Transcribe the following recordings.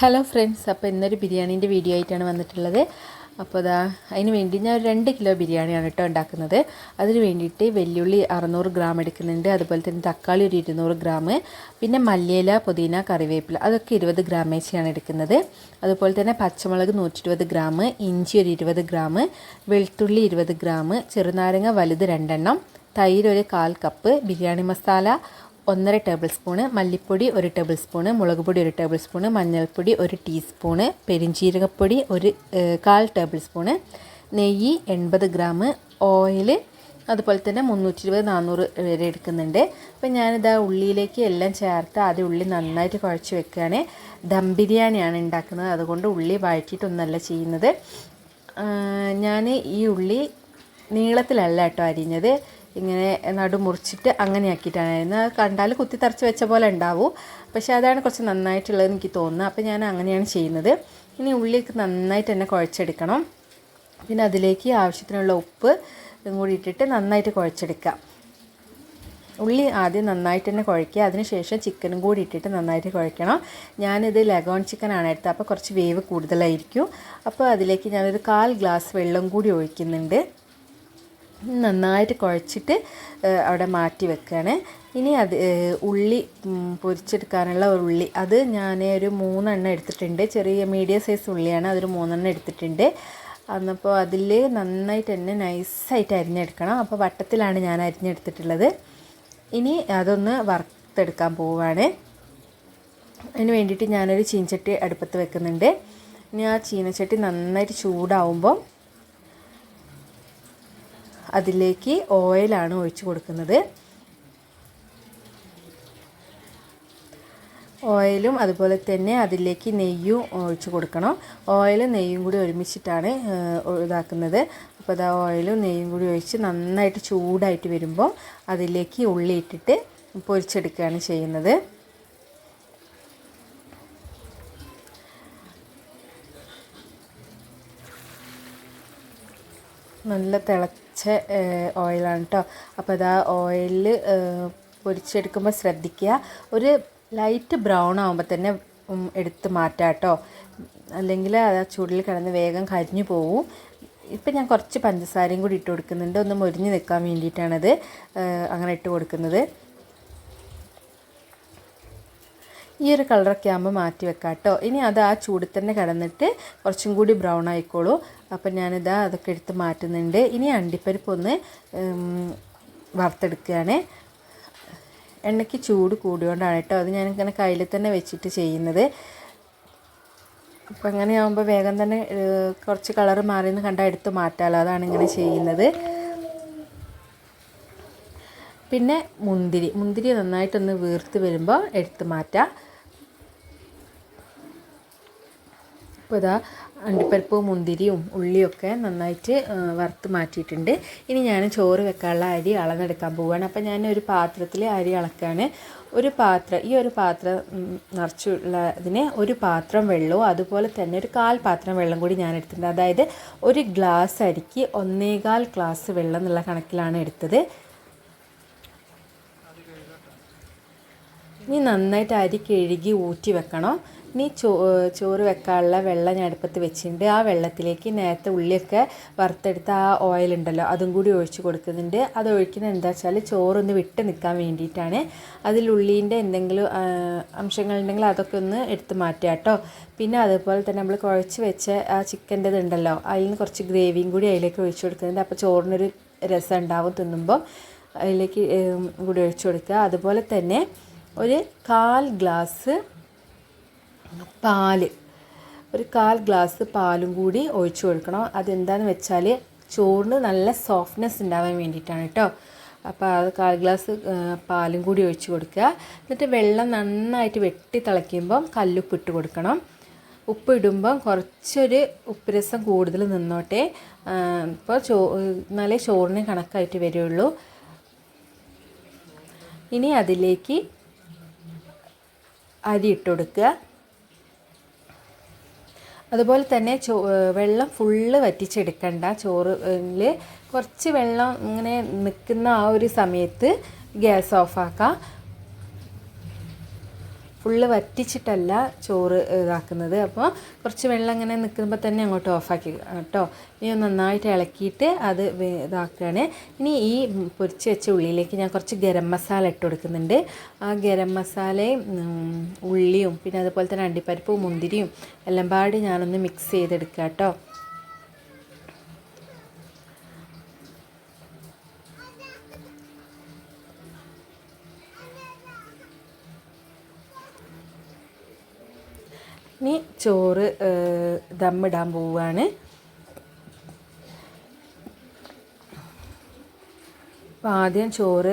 Hello friends, അപ്പോൾ ഇന്നൊരു ബിരിയാണീൻ്റെ video ആയിട്ടാണ് വന്നിട്ടുള്ളത്. അപ്പോൾ അതിന് വേണ്ടി ഞാൻ 2 കിലോ ബിരിയാണിയാണ് കേട്ടോ ഉണ്ടാക്കുന്നത്. അതിന് വേണ്ടിയിട്ട് വെല്ലുള്ളി 600 ഗ്രാം എടുക്കുന്നുണ്ട്. അതുപോലെ തന്നെ തക്കാളി ഒരു 200 ഗ്രാം, പിന്നെ മല്ലിയില, പുതിന, കറിവേപ്പില അതൊക്കെ 20 ഗ്രാം വെച്ചാണ് എടുക്കുന്നത്. അതുപോലെ തന്നെ പച്ചമുളക് 120 ഗ്രാം, ഇഞ്ചി ഒരു 20 ഗ്രാം, വെളുത്തുള്ളി 20 ഗ്രാം, ചെറുനാരങ്ങ വലുത് 2 എണ്ണം, തൈര് ഒരു 1/4 cup, biryani masala 1.5 table spoon, മല്ലിപ്പൊടി 1 ടേബിൾ സ്പൂണ്, മുളക് പൊടി 1 ടേബിൾ സ്പൂണ്, മഞ്ഞൾപ്പൊടി 1 ടീസ്പൂണ്, പെരിഞ്ജീരകപ്പൊടി 1/4 ടേബിൾ സ്പൂണ്, നെയ്യ് 80 ഗ്രാം, ഓയിൽ അതുപോലെ തന്നെ 320-400 വരെ എടുക്കുന്നുണ്ട്. അപ്പോൾ ഞാനിതാ ഉള്ളിയിലേക്ക് എല്ലാം ചേർത്ത് ആദ്യം ഉള്ളി നന്നായിട്ട് കുഴച്ച് വെക്കുകയാണ്. ദം ബിരിയാണിയാണ് ഉണ്ടാക്കുന്നത്, അതുകൊണ്ട് ഉള്ളി വഴറ്റിയിട്ടൊന്നല്ല ചെയ്യുന്നത്. ഞാൻ ഈ ഉള്ളി നീളത്തിലല്ല കേട്ടോ അരിഞ്ഞത്, ഇങ്ങനെ നടു മുറിച്ചിട്ട് അങ്ങനെ ആക്കിയിട്ടാണ് അരിയുന്നത്. അത് കണ്ടാൽ കുത്തി തറച്ച് വെച്ച പോലെ ഉണ്ടാവും, പക്ഷേ അതാണ് കുറച്ച് നന്നായിട്ടുള്ളതെന്ന് എനിക്ക് തോന്നുന്നത്. അപ്പോൾ ഞാൻ അങ്ങനെയാണ് ചെയ്യുന്നത്. ഇനി ഉള്ളിയൊക്കെ നന്നായിട്ട് തന്നെ കുഴച്ചെടുക്കണം. പിന്നെ അതിലേക്ക് ആവശ്യത്തിനുള്ള ഉപ്പ് കൂടി ഇട്ടിട്ട് നന്നായിട്ട് കുഴച്ചെടുക്കാം. ഉള്ളി ആദ്യം നന്നായിട്ട് തന്നെ കുഴയ്ക്കുക, അതിനുശേഷം ചിക്കനും കൂടി ഇട്ടിട്ട് നന്നായിട്ട് കുഴയ്ക്കണം. ഞാനിത് ലഗോൺ ചിക്കനാണ് എടുത്തത്, അപ്പോൾ കുറച്ച് വേവ് കൂടുതലായിരിക്കും. അപ്പോൾ അതിലേക്ക് ഞാനൊരു 1/4 ഗ്ലാസ് വെള്ളം കൂടി ഒഴിക്കുന്നുണ്ട്. നന്നായിട്ട് കുഴച്ചിട്ട് അവിടെ മാറ്റി വെക്കുകയാണ്. ഇനി അത് ഉള്ളി പൊരിച്ചെടുക്കാനുള്ള ഉള്ളി അത് ഞാൻ ഒരു 3 എണ്ണം എടുത്തിട്ടുണ്ട്. ചെറിയ മീഡിയം സൈസ് ഉള്ളിയാണ്, അതൊരു 3 എണ്ണം എടുത്തിട്ടുണ്ട്. അന്നപ്പോൾ അതിൽ നന്നായിട്ട് തന്നെ നൈസായിട്ട് അരിഞ്ഞെടുക്കണം. അപ്പോൾ വട്ടത്തിലാണ് ഞാൻ അരിഞ്ഞെടുത്തിട്ടുള്ളത്. ഇനി അതൊന്ന് വറുത്തെടുക്കാൻ പോവുകയാണ്. അതിന് വേണ്ടിയിട്ട് ഞാനൊരു ചീനച്ചട്ടി അടുപ്പത്ത് വെക്കുന്നുണ്ട്. ഇനി ആ ചീനച്ചട്ടി നന്നായിട്ട് ചൂടാവുമ്പോൾ അതിലേക്ക് ഓയിലാണ് ഒഴിച്ച് കൊടുക്കുന്നത്. ഓയിലും അതുപോലെ തന്നെ അതിലേക്ക് നെയ്യും ഒഴിച്ച് കൊടുക്കണം. ഓയിലും നെയ്യും കൂടി ഒരുമിച്ചിട്ടാണ് ഇതാക്കുന്നത്. അപ്പോൾ അതാ ഓയിലും നെയ്യും കൂടി ഒഴിച്ച് നന്നായിട്ട് ചൂടായിട്ട് വരുമ്പോൾ അതിലേക്ക് ഉള്ളി ഇട്ടിട്ട് പൊരിച്ചെടുക്കുകയാണ് ചെയ്യുന്നത്. നല്ല തിളച്ച ഓയിലാണ് കേട്ടോ. അപ്പോൾ അതാ ഓയിലിൽ പൊരിച്ചെടുക്കുമ്പോൾ ശ്രദ്ധിക്കുക, ഒരു ലൈറ്റ് ബ്രൗൺ ആകുമ്പോൾ തന്നെ എടുത്ത് മാറ്റാം കേട്ടോ, അല്ലെങ്കിൽ അത് ആ ചൂടിൽ കിടന്ന് വേഗം കരിഞ്ഞു പോവും. ഇപ്പം ഞാൻ കുറച്ച് പഞ്ചസാരയും കൂടി ഇട്ട് കൊടുക്കുന്നുണ്ട്, ഒന്ന് മൊരിഞ്ഞ് നിൽക്കാൻ വേണ്ടിയിട്ടാണത് അങ്ങനെ ഇട്ട് കൊടുക്കുന്നത്. ഈ ഒരു കളറൊക്കെ ആകുമ്പോൾ മാറ്റി വെക്കാം കേട്ടോ. ഇനി അത് ആ ചൂടിൽ തന്നെ കിടന്നിട്ട് കുറച്ചും കൂടി ബ്രൗൺ ആയിക്കോളൂ. അപ്പം ഞാനിതാ അതൊക്കെ എടുത്ത് മാറ്റുന്നുണ്ട്. ഇനി അണ്ടിപ്പരിപ്പ് ഒന്ന് വറുത്തെടുക്കുകയാണ്. എണ്ണയ്ക്ക് ചൂട് കൂടിയോണ്ടാണ് കേട്ടോ, അത് ഞാനിങ്ങനെ കയ്യിൽ തന്നെ വെച്ചിട്ട് ചെയ്യുന്നത്. അപ്പം അങ്ങനെ ആകുമ്പോൾ വേഗം തന്നെ കുറച്ച് കളറ് മാറിയെന്ന് കണ്ടാൽ എടുത്ത് മാറ്റാമല്ലോ, അതാണ് ഇങ്ങനെ ചെയ്യുന്നത്. പിന്നെ മുന്തിരി നന്നായിട്ടൊന്ന് വീർത്ത് വരുമ്പോൾ എടുത്ത് മാറ്റാം. അപ്പോൾ ഇതാ അണ്ടിപ്പരിപ്പും മുന്തിരിയും ഉള്ളിയൊക്കെ നന്നായിട്ട് വറുത്ത് മാറ്റിയിട്ടുണ്ട്. ഇനി ഞാൻ ചോറ് വെക്കാനുള്ള അരി അളന്നെടുക്കാൻ പോവുകയാണ്. അപ്പോൾ ഞാൻ ഒരു പാത്രത്തിൽ അരി അളക്കുകയാണ്. ഈ ഒരു പാത്രം നിറച്ചുള്ളതിന് ഒരു പാത്രം വെള്ളവും അതുപോലെ തന്നെ ഒരു 1/4 പാത്രം വെള്ളം കൂടി ഞാൻ എടുത്തിട്ടുണ്ട്. അതായത് ഒരു ഗ്ലാസ് അരിക്ക് 1.25 ഗ്ലാസ് വെള്ളം എന്നുള്ള കണക്കിലാണ് എടുത്തത്. ഇനി നന്നായിട്ട് അരി കഴുകി ഊറ്റി വെക്കണം. ഇനി ചോറ് വെക്കാനുള്ള വെള്ളം ഞാൻ അടുപ്പത്ത് വെച്ചിട്ടുണ്ട്. ആ വെള്ളത്തിലേക്ക് നേരത്തെ ഉള്ളിയൊക്കെ വറുത്തെടുത്ത ആ ഓയിലുണ്ടല്ലോ അതും കൂടി ഒഴിച്ച് കൊടുക്കുന്നുണ്ട്. അത് ഒഴിക്കുന്നത് എന്താ വെച്ചാൽ ചോറൊന്ന് വിട്ട് നിൽക്കാൻ വേണ്ടിയിട്ടാണ്. അതിൽ ഉള്ളീൻ്റെ എന്തെങ്കിലും അംശങ്ങളുണ്ടെങ്കിൽ അതൊക്കെ ഒന്ന് എടുത്ത് മാറ്റുക കേട്ടോ. പിന്നെ അതുപോലെ തന്നെ നമ്മൾ കുഴച്ച് വെച്ച ആ ചിക്കൻ്റെത് ഉണ്ടല്ലോ, അതിൽ നിന്ന് കുറച്ച് ഗ്രേവിയും കൂടി അതിലേക്ക് ഒഴിച്ച് കൊടുക്കുന്നുണ്ട്. അപ്പോൾ ചോറിനൊരു രസം ഉണ്ടാവും തിന്നുമ്പോൾ, അതിലേക്ക് കൂടി ഒഴിച്ച് കൊടുക്കുക. അതുപോലെ തന്നെ ഒരു 1/4 ഗ്ലാസ് പാലും കൂടി ഒഴിച്ചു കൊടുക്കണം. അതെന്താണെന്ന് വെച്ചാൽ ചോറിന് നല്ല സോഫ്റ്റ്നെസ് ഉണ്ടാവാൻ വേണ്ടിയിട്ടാണ് കേട്ടോ. അപ്പോൾ അത് 1/4 ഗ്ലാസ് പാലും കൂടി ഒഴിച്ച് കൊടുക്കുക. എന്നിട്ട് വെള്ളം നന്നായിട്ട് വെട്ടി തിളയ്ക്കുമ്പം കല്ലുപ്പ് ഇട്ട് കൊടുക്കണം. ഉപ്പ് ഇടുമ്പം കുറച്ചൊരു ഉപ്പ് രസം കൂടുതൽ നിന്നോട്ടെ, ഇപ്പോൾ എന്നാലേ ചോറിന് കണക്കായിട്ട് വരുള്ളൂ. ഇനി അതിലേക്ക് അരി ഇട്ട് കൊടുക്കുക. അതുപോലെ തന്നെ വെള്ളം ഫുള്ള് വറ്റിച്ചെടുക്കണ്ട. ചോറിൽ കുറച്ച് വെള്ളം ഇങ്ങനെ നിൽക്കുന്ന ആ ഒരു സമയത്ത് ഗ്യാസ് ഓഫാക്കാം. ഫുള്ള് വറ്റിച്ചിട്ടല്ല ചോറ് ഇതാക്കുന്നത്. അപ്പോൾ കുറച്ച് വെള്ളം ഇങ്ങനെ നിൽക്കുമ്പോൾ തന്നെ അങ്ങോട്ട് ഓഫാക്കി കേട്ടോ. ഇനി നന്നായിട്ട് ഇളക്കിയിട്ട് അത് ഇതാക്കുകയാണ്. ഇനി ഈ പൊരിച്ച് വെച്ച ഉള്ളിയിലേക്ക് ഞാൻ കുറച്ച് ഗരം മസാല ഇട്ട് കൊടുക്കുന്നുണ്ട്. ആ ഗരം മസാലയും ഉള്ളിയും പിന്നെ അതുപോലെ തന്നെ അണ്ടിപ്പരിപ്പും മുന്തിരിയും എല്ലാം പാടി ഞാനൊന്ന് മിക്സ് ചെയ്തെടുക്കാം കേട്ടോ. ഇനി ചോറ് ദമ്മിടാൻ പോവുകയാണ്. അപ്പോൾ ആദ്യം ചോറ്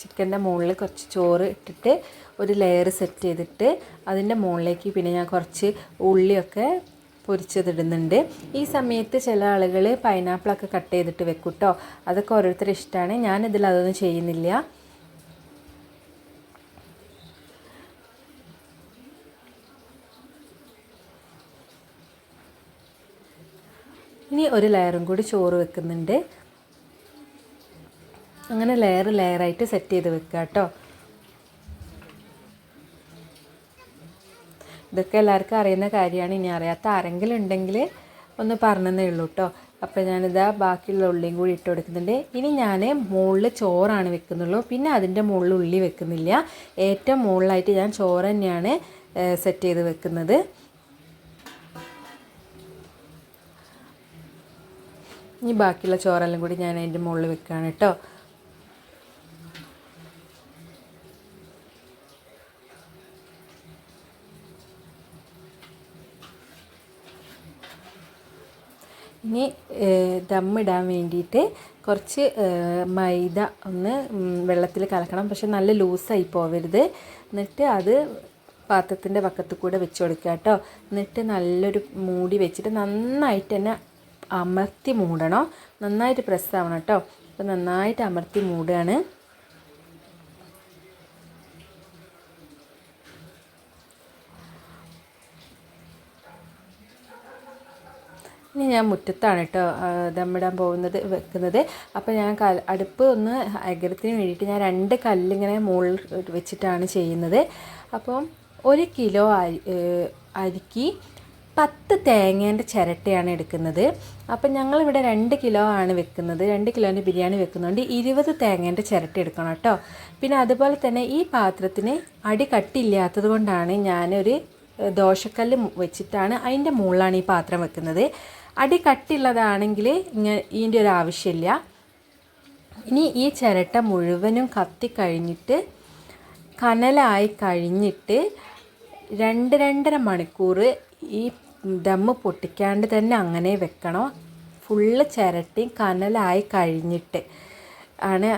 ചിക്കൻ്റെ മുകളിൽ കുറച്ച് ചോറ് ഇട്ടിട്ട് ഒരു ലെയർ സെറ്റ് ചെയ്തിട്ട് അതിൻ്റെ മുകളിലേക്ക് പിന്നെ ഞാൻ കുറച്ച് ഉള്ളിയൊക്കെ പൊരിച്ചതിടുന്നുണ്ട്. ഈ സമയത്ത് ചില ആളുകൾ പൈനാപ്പിളൊക്കെ കട്ട് ചെയ്തിട്ട് വെക്കും കേട്ടോ. അതൊക്കെ ഓരോരുത്തരുടെ ഇഷ്ടമാണ്. ഞാനിതിൽ അതൊന്നും ചെയ്യുന്നില്ല. ഇനി ഒരു ലെയറും കൂടി ചോറ് വെക്കുന്നുണ്ട്. അങ്ങനെ ലെയറായിട്ട് സെറ്റ് ചെയ്ത് വെക്കുക കേട്ടോ. ഇതൊക്കെ എല്ലാവർക്കും അറിയുന്ന കാര്യമാണ്. ഇനി അറിയാത്ത ആരെങ്കിലും ഉണ്ടെങ്കിൽ ഒന്ന് പറഞ്ഞതേ ഉള്ളൂ കേട്ടോ. അപ്പോൾ ഞാനിതാ ബാക്കിയുള്ള ഉള്ളിയും കൂടി ഇട്ട് കൊടുക്കുന്നുണ്ട്. ഇനി ഞാൻ മുകളിൽ ചോറാണ് വെക്കുന്നുള്ളൂ. പിന്നെ അതിൻ്റെ മുകളിൽ ഉള്ളി വെക്കുന്നില്ല. ഏറ്റവും മുകളിലായിട്ട് ഞാൻ ചോറ് തന്നെയാണ് സെറ്റ് ചെയ്ത് വെക്കുന്നത്. ഇനി ബാക്കിയുള്ള ചോറെല്ലാം കൂടി ഞാൻ അതിൻ്റെ മുകളിൽ വെക്കുകയാണ് കേട്ടോ. ഇനി ദമ്മിടാൻ വേണ്ടിയിട്ട് കുറച്ച് മൈദ ഒന്ന് വെള്ളത്തിൽ കലക്കണം. പക്ഷെ നല്ല ലൂസായി പോവരുത്. എന്നിട്ട് അത് പാത്രത്തിൻ്റെ പക്കത്ത് കൂടെ വെച്ച് കൊടുക്കുക കേട്ടോ. എന്നിട്ട് നല്ലൊരു മൂടി വെച്ചിട്ട് നന്നായിട്ട് തന്നെ അമർത്തി മൂടണം. നന്നായിട്ട് പ്രസ് ആവണം കേട്ടോ. അപ്പോൾ നന്നായിട്ട് അമർത്തി മൂടുകയാണ്. ഇനി ഞാൻ മുറ്റത്താണ് കേട്ടോ ദമ്മിടാൻ വെക്കുന്നത്. അപ്പോൾ ഞാൻ അടുപ്പ് ഒന്ന് അഗ്രത്തിന് വേണ്ടിയിട്ട് ഞാൻ 2 കല്ലിങ്ങനെ മുകളിൽ വെച്ചിട്ടാണ് ചെയ്യുന്നത്. അപ്പം 1 കിലോ അരിക്ക് 10 തേങ്ങേൻ്റെ ചിരട്ടയാണ് എടുക്കുന്നത്. അപ്പം ഞങ്ങളിവിടെ 2 കിലോ ആണ് വെക്കുന്നത്. 2 കിലോൻ്റെ ബിരിയാണി വെക്കുന്നുണ്ട് 20 തേങ്ങേൻ്റെ ചിരട്ട എടുക്കണം കേട്ടോ. പിന്നെ അതുപോലെ തന്നെ ഈ പാത്രത്തിന് അടി കട്ടില്ലാത്തത് കൊണ്ടാണ് ഞാനൊരു ദോശക്കല്ല് വെച്ചിട്ടാണ് അതിൻ്റെ മുകളിലാണ് ഈ പാത്രം വെക്കുന്നത്. അടി കട്ടിയുള്ളതാണെങ്കിൽ ഇതിൻ്റെ ഒരു ആവശ്യമില്ല. ഇനി ഈ ചിരട്ട മുഴുവനും കത്തിക്കഴിഞ്ഞിട്ട് കനലായി കഴിഞ്ഞിട്ട് 2-2.5 മണിക്കൂർ ഈ ദമ്മ് പൊട്ടിക്കാണ്ട് തന്നെ അങ്ങനെ വെക്കണം. ഫുള്ള് ചിരട്ടയും കനലായി കഴിഞ്ഞിട്ട് ആണ്.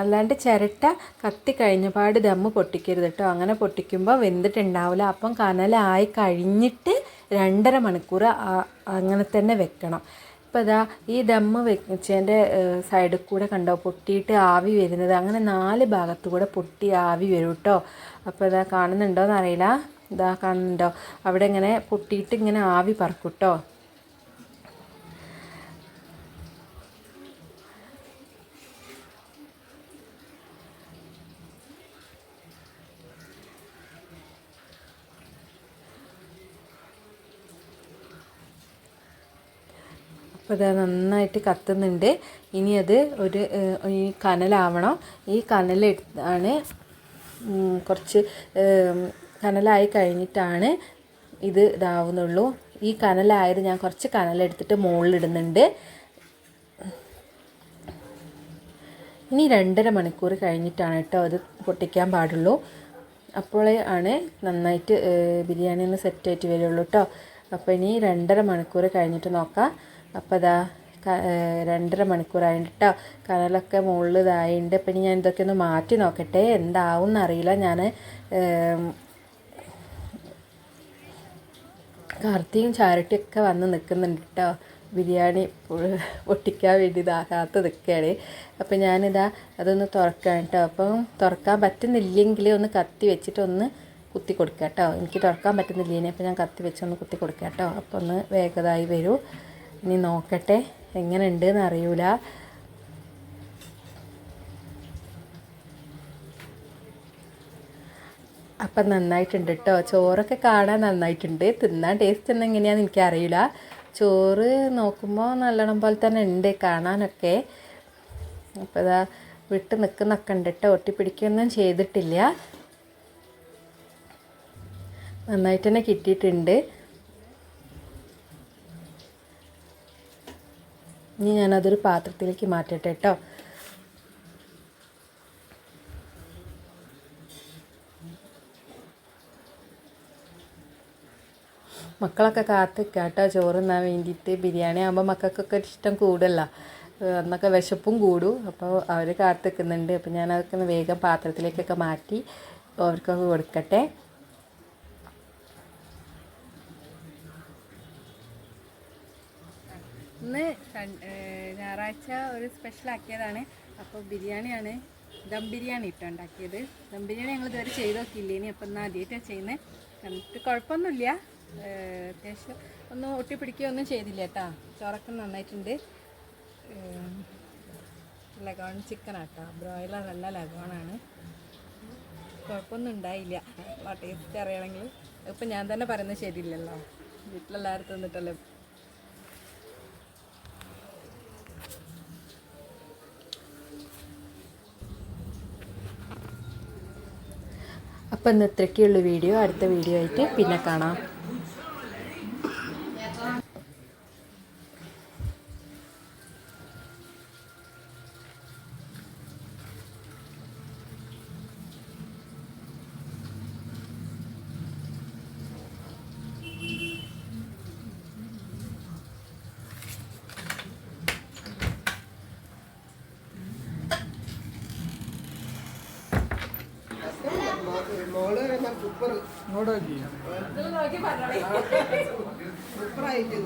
അല്ലാണ്ട് ചിരട്ട കത്തി കഴിഞ്ഞപാട് ദമ്മ് പൊട്ടിക്കരുത് കേട്ടോ. അങ്ങനെ പൊട്ടിക്കുമ്പോൾ വെന്തിട്ടുണ്ടാവില്ല. അപ്പം കനലായി കഴിഞ്ഞിട്ട് 2.5 മണിക്കൂർ അങ്ങനെ തന്നെ വെക്കണം. ഇപ്പോൾ ഇതാ ഈ ദമ്മ് വെച്ചതിൻ്റെ സൈഡിൽ കൂടെ കണ്ടോ പൊട്ടിയിട്ട് ആവി വരുന്നത്. അങ്ങനെ 4 ഭാഗത്തു കൂടെ പൊട്ടി ആവി വരും കേട്ടോ. അപ്പോൾ ഇതാ കാണുന്നുണ്ടോയെന്ന് അറിയില്ല. ഇതാ കാണുന്നുണ്ടോ? അവിടെ ഇങ്ങനെ പൊട്ടിയിട്ട് ഇങ്ങനെ ആവി പറക്കും കേട്ടോ. അപ്പോൾ ഇത് നന്നായിട്ട് കത്തുന്നുണ്ട്. ഇനി അത് ഈ കനലാവണം. ഈ കനലാണ് കുറച്ച് കനലായി കഴിഞ്ഞിട്ടാണ് ഇത് ഇതാവുന്നുള്ളൂ. ഈ കനലായത് ഞാൻ കുറച്ച് കനലെടുത്തിട്ട് മുകളിലിടുന്നുണ്ട്. ഇനി 2.5 മണിക്കൂർ കഴിഞ്ഞിട്ടാണ് കേട്ടോ അത് പൊട്ടിക്കാൻ പാടുള്ളൂ. അപ്പോഴേ ആണ് നന്നായിട്ട് ബിരിയാണി ഒന്ന് സെറ്റായിട്ട് വരുള്ളൂ കേട്ടോ. അപ്പോൾ ഇനി 2.5 മണിക്കൂർ കഴിഞ്ഞിട്ട് നോക്കാം. അപ്പോൾ അതാ 2.5 മണിക്കൂറായിട്ട് കേട്ടോ. കനലൊക്കെ മുകളിൽ ഇതായിട്ടുണ്ട്. അപ്പം ഇനി ഞാൻ ഇതൊക്കെ ഒന്ന് മാറ്റി നോക്കട്ടെ, എന്താവും എന്നറിയില്ല. ഞാൻ കാർത്തിയും ചാരട്ടിയൊക്കെ വന്ന് നിൽക്കുന്നുണ്ട് കേട്ടോ. ബിരിയാണി പൊട്ടിക്കാൻ വേണ്ടി ഇതാകാത്ത നിൽക്കുകയാണ്. അപ്പം ഞാനിതാ അതൊന്ന് തുറക്കാം കേട്ടോ. അപ്പം തുറക്കാൻ പറ്റുന്നില്ലെങ്കിൽ ഒന്ന് കത്തി വെച്ചിട്ട് ഒന്ന് കുത്തി കൊടുക്കുക കേട്ടോ. എനിക്ക് തുറക്കാൻ പറ്റുന്നില്ലേ, അപ്പോൾ ഞാൻ കത്തി വെച്ചൊന്ന് കുത്തി കൊടുക്കാം കേട്ടോ. അപ്പോൾ ഒന്ന് വേഗതായി വരൂ. ഇനി നോക്കട്ടെ എങ്ങനെ ഉണ്ടെന്ന് അറിയൂല. അപ്പം അപ്പം നന്നായിട്ടുണ്ട് കേട്ടോ. ചോറൊക്കെ കാണാൻ നന്നായിട്ടുണ്ട്, തിന്നാൻ ടേസ്റ്റ് ഒന്നും എങ്ങനെയാണെന്ന് എനിക്കറിയില്ല. ചോറ് നോക്കുമ്പോൾ നല്ലോണം പോലെ തന്നെ ഉണ്ട് കാണാനൊക്കെ. അപ്പോൾ ഇതാ വിട്ട് നിൽക്കുന്നൊക്കെ ഉണ്ട് കേട്ടോ, ഒട്ടിപ്പിടിക്കുകയൊന്നും ചെയ്തിട്ടില്ല. നന്നായിട്ട് തന്നെ കിട്ടിയിട്ടുണ്ട്. ഇനി ഞാനതൊരു പാത്രത്തിലേക്ക് മാറ്റട്ടെ കേട്ടോ. മക്കളൊക്കെ കാത്തിക്കുക കേട്ടോ ചോറ് തിന്നാൻ വേണ്ടിയിട്ട്. ബിരിയാണി ആകുമ്പോൾ മക്കൾക്കൊക്കെ ഇഷ്ടം കൂടുതല, അന്നൊക്കെ വിശപ്പും കൂടും. അപ്പോൾ അവർ കാത്തിക്കുന്നുണ്ട്. അപ്പോൾ ഞാനതൊക്കെ വേഗം പാത്രത്തിലേക്കൊക്കെ മാറ്റി അവർക്കൊക്കെ കൊടുക്കട്ടെ. ഇന്ന് ഞായറാഴ്ച ഒരു സ്പെഷ്യൽ ആക്കിയതാണ്. അപ്പോൾ ബിരിയാണിയാണ്, ദം ബിരിയാണി ഇട്ടോ ഉണ്ടാക്കിയത്. ദം ബിരിയാണി ഞങ്ങൾ ഇതുവരെ ചെയ്ത് നോക്കിയില്ലേനി. അപ്പം എന്നാൽ ആദ്യമായിട്ടാണ് ചെയ്യുന്നത്. കണ്ടിട്ട് കുഴപ്പമൊന്നുമില്ല, അത്യാവശ്യം ഒന്നും ഒട്ടിപ്പിടിക്കുകയൊന്നും ചെയ്തില്ല കേട്ടോ. ചോറൊക്കെ നന്നായിട്ടുണ്ട്. ലഗോൺ ചിക്കനാട്ടോ, ബ്രോയിലർ അല്ല ലഗോണാണ്. കുഴപ്പമൊന്നും ഉണ്ടായില്ല. ടേസ്റ്റ് അറിയണമെങ്കിൽ ഇപ്പം ഞാൻ തന്നെ പറയുന്നത് ശരിയില്ലല്ലോ, വീട്ടിലെല്ലാവരും തിന്നിട്ടല്ലേ. അപ്പോൾ ഇന്ന് ഇത്രയ്ക്കുള്ള വീഡിയോ. അടുത്ത വീഡിയോ ആയിട്ട് പിന്നെ കാണാം. സൂപ്പർ ആയിട്ട്